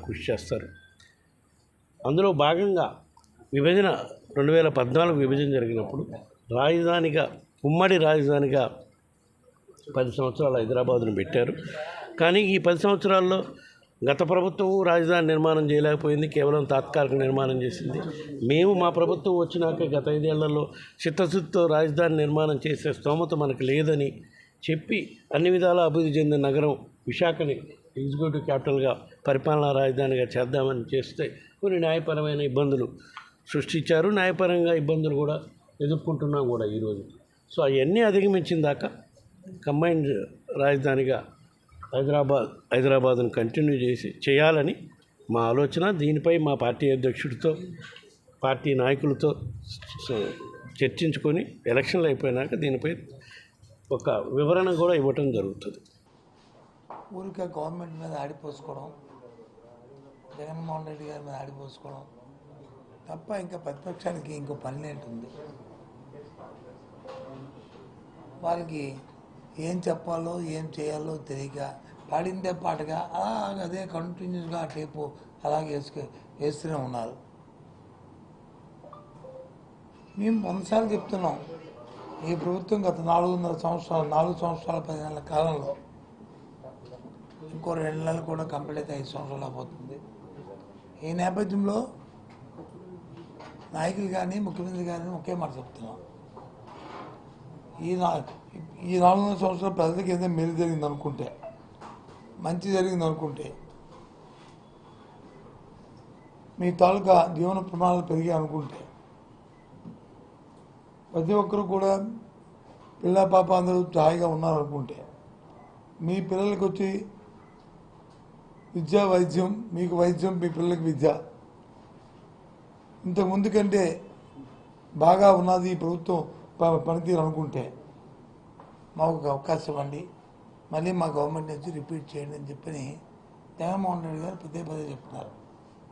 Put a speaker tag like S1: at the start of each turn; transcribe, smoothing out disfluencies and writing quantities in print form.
S1: కృషి చేస్తారు. అందులో భాగంగా విభజన 2014 విభజన జరిగినప్పుడు రాజధానిగా ఉమ్మడి రాజధానిగా 10 సంవత్సరాలు హైదరాబాదును పెట్టారు. కానీ ఈ 10 సంవత్సరాల్లో గత ప్రభుత్వం రాజధాని నిర్మాణం చేయలేకపోయింది, కేవలం తాత్కాలిక నిర్మాణం చేసింది. మేము మా ప్రభుత్వం వచ్చినాక గత 5 ఏళ్లలో చిత్తశుద్ధితో రాజధాని నిర్మాణం చేసే స్తోమత మనకు లేదని చెప్పి అన్ని విధాల అభివృద్ధి చెందిన నగరం విశాఖని ఎగ్జిక్యూటివ్ క్యాపిటల్గా పరిపాలనా రాజధానిగా చేద్దామని చేస్తే కొన్ని న్యాయపరమైన ఇబ్బందులు సృష్టించారు. న్యాయపరంగా ఇబ్బందులు కూడా ఎదుర్కొంటున్నాం కూడా ఈరోజు. సో అవన్నీ అధిగమించిన దాకా కంబైన్డ్ రాజధానిగా హైదరాబాద్ను కంటిన్యూ చేయాలని మా ఆలోచన. దీనిపై మా పార్టీ అధ్యక్షుడితో పార్టీ నాయకులతో చర్చించుకొని ఎలక్షన్లు అయిపోయినాక దీనిపై ఒక వివరణ కూడా ఇవ్వటం జరుగుతుంది.
S2: ఊరికే గవర్నమెంట్ మీద ఆడిపోసుకోవడం, జగన్మోహన్ రెడ్డి గారి మీద ఆడిపోసుకోవడం తప్ప ఇంకా ప్రతిపక్షానికి ఇంకో పని ఏంటుంది? వాళ్ళకి ఏం చెప్పాలో ఏం చేయాలో తెలియక పాడిందే పాటగా అదే కంటిన్యూస్గా ఆ టేపు అలాగే వేస్తూనే ఉన్నారు. మేము 100 సార్లు చెప్తున్నాం, ఈ ప్రభుత్వం గత 4 సంవత్సరాల 10 నెలల కాలంలో ఇంకో 2 నెలలు కూడా కంప్లీట్ అయితే 5 సంవత్సరాలు అయిపోతుంది. ఈ నేపథ్యంలో నాయకులు కానీ ముఖ్యమంత్రి కానీ ఒకే మాట చెప్తున్నాం, ఈ 4 సంవత్సరాల ప్రజలకి ఏదైనా మేలు జరిగింది అనుకుంటే, మంచి జరిగింది అనుకుంటే, మీ తాలూకా జీవన ప్రమాణాలు పెరిగాయి అనుకుంటే, ప్రతి ఒక్కరు కూడా పిల్ల పాప అందరూ హాయిగా ఉన్నారనుకుంటే, మీ పిల్లలకి వచ్చి విద్య వైద్యం, మీకు వైద్యం, మీ పిల్లలకి విద్య ఇంతకుముందు కంటే బాగా ఉన్నది ఈ ప్రభుత్వం పనితీరు అనుకుంటే మాకు ఒక అవకాశం ఇవ్వండి, మళ్ళీ మా గవర్నమెంట్ నుంచి రిపీట్ చేయండి అని చెప్పి జగన్మోహన్ రెడ్డి గారు పదే చెప్తున్నారు.